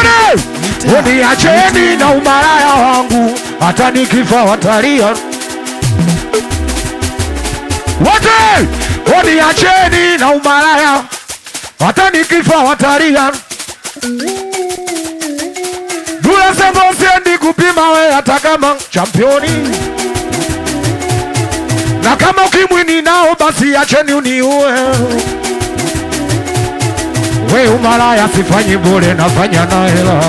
Twende! Uniacheni na umalaya wangu, hata nikifa watalia. Wote! Uniacheni na umalaya, hata nikifa watalia. Dula sebo siendi kupima we hata kama championi. Na kama ukimwi ninao basi acheni uniue. We umalaya sifanyi bure, nafanya na hela.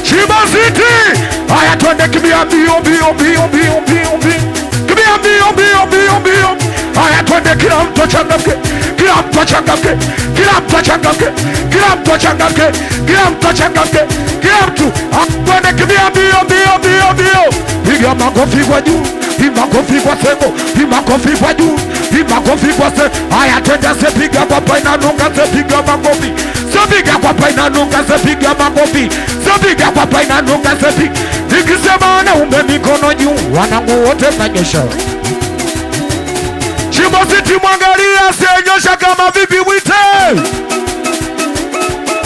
Shimo City! Haya twende kibia mbio mbio mbio mbio mbio mbio. Kibia mbio mbio mbio mbio. Haya twende kila mtu achangamke. Kila mtu achangamke. Kila mtu achangamke. Kila mtu achangamke. Kila mtu achangamke. Kila mtu twende kibia mbio mbio mbio mbio. Piga makofi kwa juu. Piga makofi kwa sego. Piga makofi kwa juu. Piga makofi kwa sego. Haya twende sepiga kwa paina nunga sepiga makofi. Sepiga kwa paina nunga sepiga makofi. Sepiga kwa paina nunga sepiga. Nikisema na umbe mikono juu, wanangu wote manyosha. Shimo City mwangalia senyosha kama vipi wite.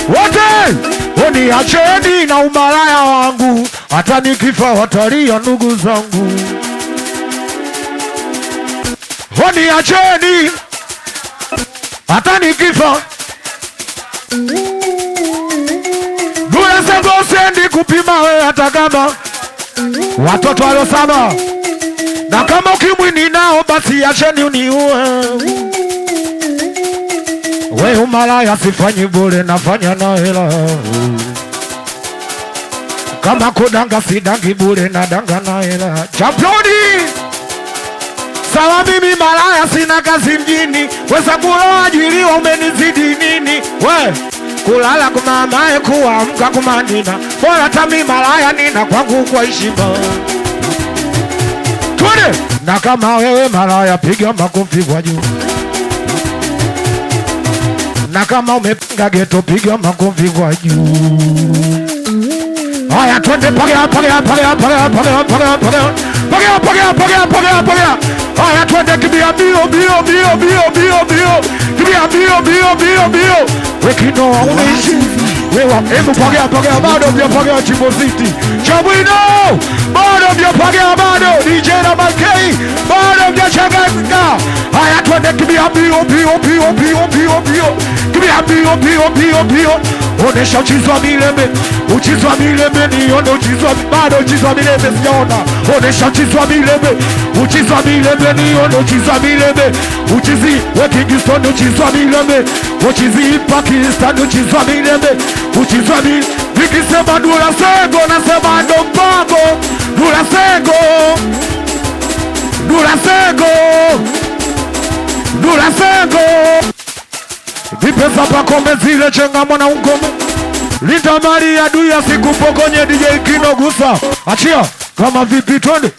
Wote! Uniacheni na umalaya wangu, hata nikifa watalia ndugu zangu. Uniacheni hata nikifa. Dula sego sendi kupima we hata kama watoto walo saba. Na kama ukimwi ninao basi acheni uniue. We umalaya sifanyi bure, nafanya na hela. Kama kudanga sidangi bure, nadanga na hela. Championi! Sawa mimi malaya sina kazi mjini. Weza kuloa ajiriwa umenizidi nini? We kulala kumamae kuamka kumanina. Bora tami malaya nina kwangu kwa heshima. Twende! Na kama wewe malaya piga makofi kwa juu. Na kama umepinga geto piga makofi kwa juu. Haya twende pagea pagea pagea pagea pagea pagea pagea pagea pagea pagea pagea pagea. Haya twende kibia bio bio bio bio bio bio. Kibia bio bio bio bio. Wekino unaishi. Wewa hebu pagea pagea bado vya pagea Shimo City. Chabwino bado vya pagea bado DJ na Makei bado vya changanyika. Haya twende kibia bio bio bio bio bio bio. Kibia bio bio bio bio. Onesha uchizi wa mileme. Uchizi wa mileme nione uchizi wa bado uchizi wa mileme sijaona. Onesha uchizi wa mileme. Uchizi wa mileme nione uchizi wa mileme. Uchizi wa Kingston uchizi wa mileme. Uchizi Pakistan uchizi wa mileme. Uchizi wa mileme. Nikisema Dula Sego nasema ndo mpango. Dula Sego. Dula Sego. Dula Sego. Vipesa pakome zile chenga mwana ungome. Linda mali ya duya sikupokonye DJ Kino gusa. Achia kama vipi twende.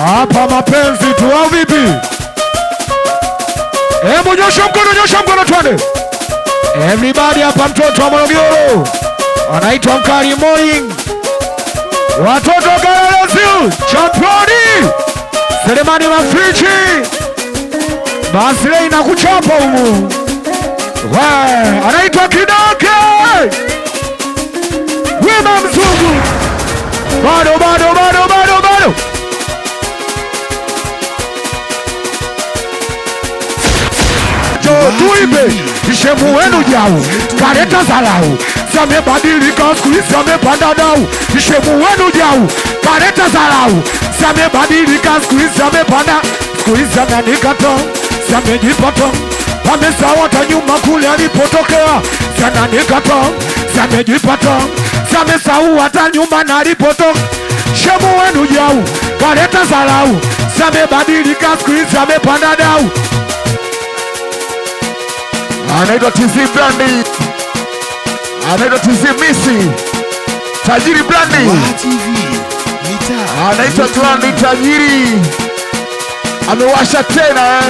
Hapa mapenzi tu au vipi? Hebu nyosha mkono twende. Everybody hapa mtoto wa Morogoro. Anaitwa Mkali Morning. Watoto Galalaziu Championi. Selemani Mafichi. Basi leo inakuchapa humu. Anaitwa Kidoke. Wema Mzungu. Bado. Tuibe ishemu wenu jau kareta zalau samebadilika siku hizi samepanda dau. Ishemu wenu jau kareta zalau samebadilika siku hizi samepanda. Siku hizi ananikata samejipata amesawata nyuma kule alipotokea. Sananikata samejipata samesau hata nyuma na alipotoka. Shemu wenu jau kareta zalau samebadilika siku hizi samepanda dau. Anaitwa TZ Brandi. Anaitwa TZ Misi. Tajiri Brandi. Anaitwa Brandi Tajiri. Amewasha tena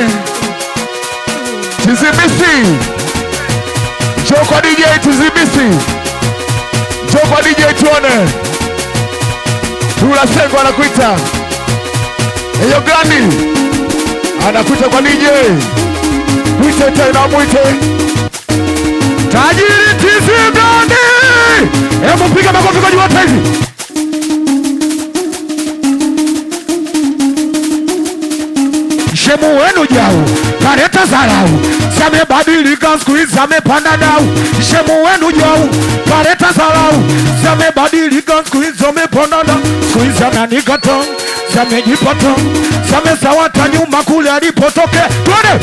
TZ Misi. Njoo kwa DJ TZ Misi. Njoo kwa DJ tuone. Dula Sego anakuita. Eyo Brandi. Anakuita kwa DJ. Mwite tena mwite. Tajiri Piga makofi kwa wote hivi. Shemu wenu jau, kareta zarau. Same badilika siku hizi amepanda dau. Shemu wenu jau, kareta zarau. Same badilika siku hizi amepanda dau. Siku hizi ananikata, same jipata. Same sawata nyuma kule alipotokea. Tuone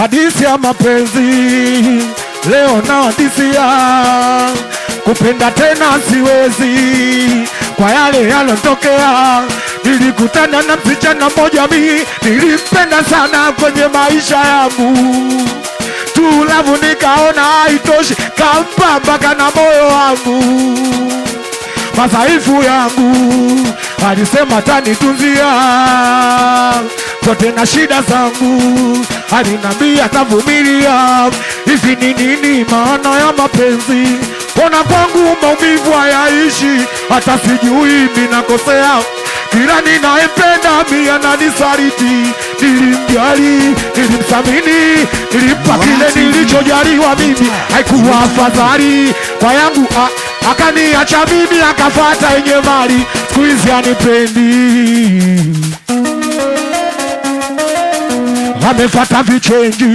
hadithi ya mapenzi. Leo na hadithi ya kupenda tena siwezi. Kwa yale yalotokea, nilikutana na msichana mmoja mimi nilimpenda sana kwenye maisha yangu. Tulavu nikaona haitoshi, kampa mpaka na moyo wangu. Madhaifu yangu alisema tanitunzia zote na shida zangu, alinambia tavumilia. Hivi ni nini maana ya mapenzi? Ona kwangu maumivu hayaishi, hata sijui mimi nakosea. Kila ninayempenda mimi ananisaliti. Nilimjali, nilimsamini, nilimpa kile nilichojaliwa mimi. Haikuwa afadhali kwa yangu akaniacha mimi akafuata yenye mali. Siku hizi anipendi, amefuata vichenji.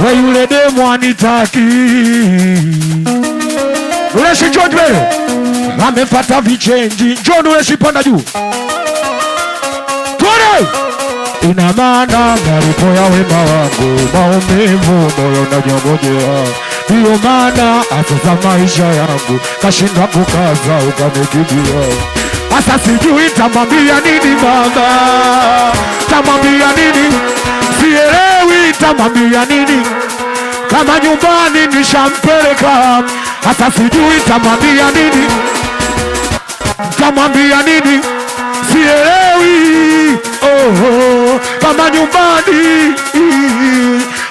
We yule demo anitaki, ule shi George Bell amefuata vichenji. John ule shi panda juu. Tuone ina maana malipo ya wema wangu, maumivu moyo unanyongojea. Ndiyo maana asasa maisha yangu kashinda kukaza ukanikibia. Asa sijui tamwambia nini mama, tamwambia nini, sielewi tamwambia nini. Kama nyumbani nishampeleka, asa sijui tamwambia nini, tamwambia nini, sielewi. Oh, kama nyumbani,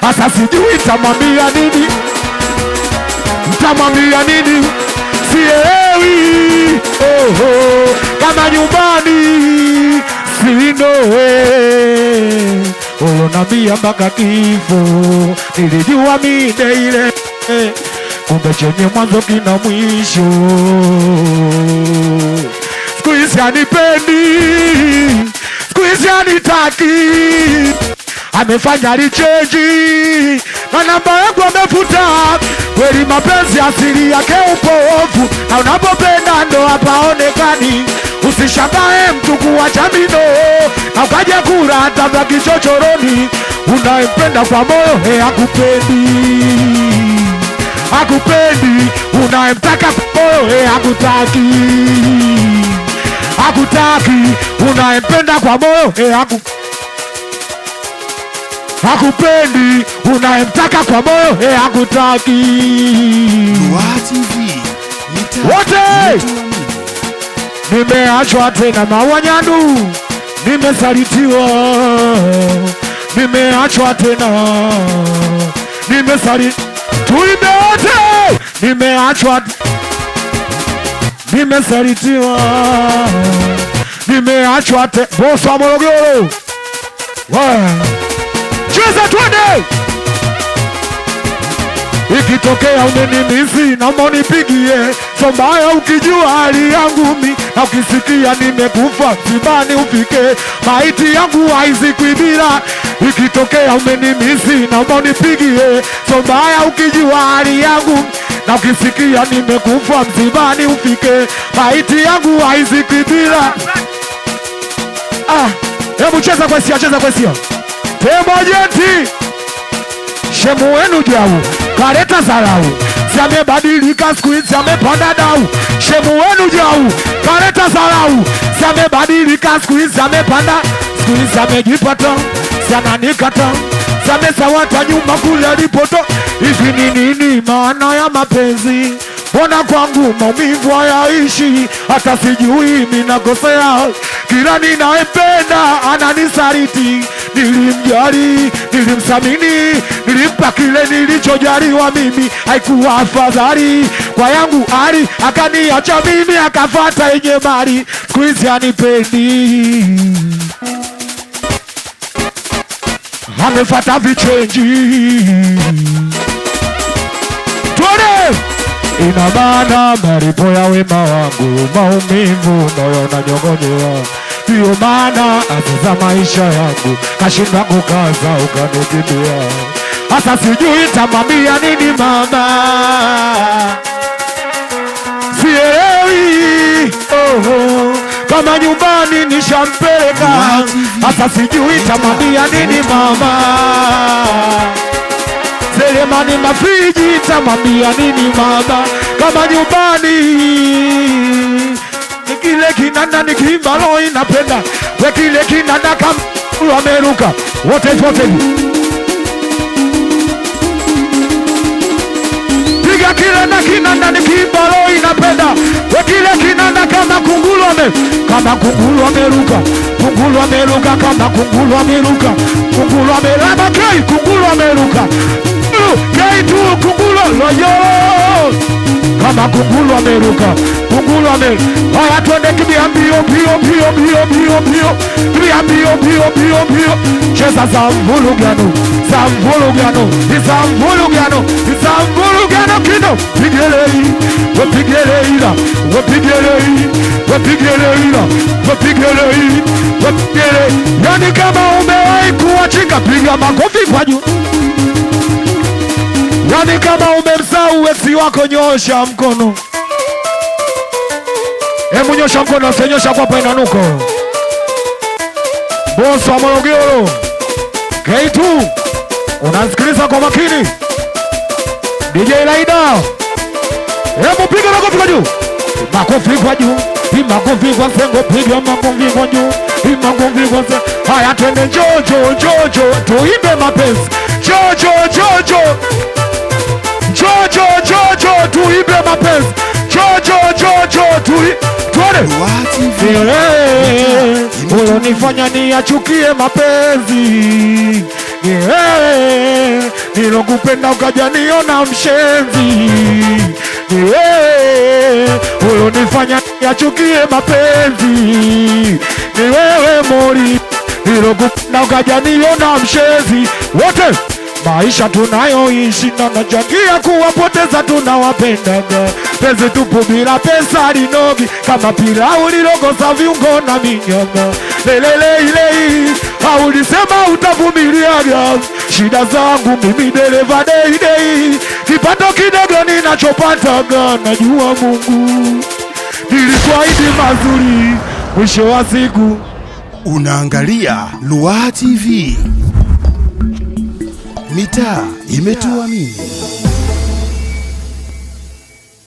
asa sijui tamwambia nini, tamwambia nini, sielewi. Oh, kama nyumbani sinoe. Ulonambia mpaka kifo, nilijua mide ile, kumbe chenye mwanzo kina mwisho. Siku hizi anipendi, siku hizi anitaki, amefanya licheji na namba yangu amefuta. Kweli mapenzi asili yake upofu, na unapopenda ndo hapaonekani. Usishangae mtu kuacha mino na ukaja kula hata baki chochoroni. Unayempenda kwa moyo hakupendi, hakupendi. Unayemtaka kwa moyo hakutaki, hakutaki. Unayempenda kwa moyo hakupendi. Unayemtaka kwa moyo hakutaki. Wote nimeachwa tena Mawanyandu, nimesalitiwa, nimeachwa tena, tuimbe wote, nimeachwa, nimesalitiwa, nimeachwa tena. Bosi wa Morogoro, cheza twende. Ikitokea umenimisi naomba unipigie, so mbaya ukijua hali yangu mi, na ukisikia nimekufa msibani ufike, maiti yangu haizikwi bila. Ikitokea umenimisi naomba unipigie, so mbaya ukijua hali yangu, na ukisikia nimekufa msibani ufike, maiti yangu haizikwi bila. Hebu cheza kwa sia, cheza kwa sia. Tembo jeti, shemu wenu jau, kareta zarau. Samebadilika siku hizi amepanda dau. Shemu wenu jau, kareta zarau. Samebadilika siku hizi amepanda, siku hizi amejipata, sana nikata. Samesawata nyuma kule alipoto. Hivi ni nini maana ya mapenzi? Ona kwangu maumivu hayaishi, hata sijui mimi nakosea. Kila ninayempenda ananisaliti. Nilimjali, nilimsamini, nilimpa kile nilichojaliwa mimi. Haikuwa afadhali kwa yangu hali, akaniacha mimi akafuata yenye mali. Siku hizi anipendi, amefuata vichenji. Twende! Ina maana malipo ya wema wangu, maumivu moyo na nyong'onyea. Ndiyo maana aziza maisha yangu, kashinda kukaza ukanikimbia. Hasa sijui tamwambia nini mama, sielewi kama nyumbani nishampeleka. Hasa sijui tamwambia nini mama, Selemani Mafiji tamwambia nini mama, kama nyumbani kile kinanda nikiimba roho inapenda, we kile kinanda kama wameruka wote piga kile na kinanda nikiimba roho inapenda, we kile kinanda kama kungulu kama kungulu wameruka, kungulu wameruka, kama kungulu wameruka, kungulu wameruka, kei kungulu wameruka, kei tu kungulu loyo, kama kungulu wameruka, kungulu wameruka. Haya twende kibia mbio mbio mbio mbio mbio mbio, kibia mbio mbio mbio mbio. Cheza za mvulugano, za mvulugano, za mvulugano, za mvulugano kino. Pigelei, wapigelei, wapigelei, wapigelei, wapigelei, wapigelei. Yani kama umewahi kuachika piga makofi kwa juu. Yani kama umemsahau ex wako nyosha mkono. Hebu nyosha mkono, usinyosha kwa hapa inanuko. Boss wa Morogoro K2, unasikiliza kwa makini. DJ Laida, hebu piga makofi kwa juu. Makofi kwa juu, makofi kwa sengo, piga makofi kwa juu, makofi kwa sengo. Haya twende jojo jojo, tuimbe mapenzi. Jojo jojo, jojo jojo, tuimbe mapenzi. Jojo jojo, tuimbe. Ulonifanya niachukie mapenzi, nilokupenda ukaja niona mshenzi. Ulonifanya niachukie mapenzi, ni wewe mori, nilokupenda ukaja niona mshenzi. Wote maisha tunayoishi na najangia kuwapoteza tunawapenda. Pezi tupu bila pesa linogi, kama pilau lilokosa viungo na minyama. Lelele ilei, haulisema utavumiliaga shida zangu mimi dereva day day. Kipato kidogo ninachopataga, najua Mungu nilikuahidi mazuri mwisho wa siku. Unaangalia Lua TV. Mitaa imetuamini.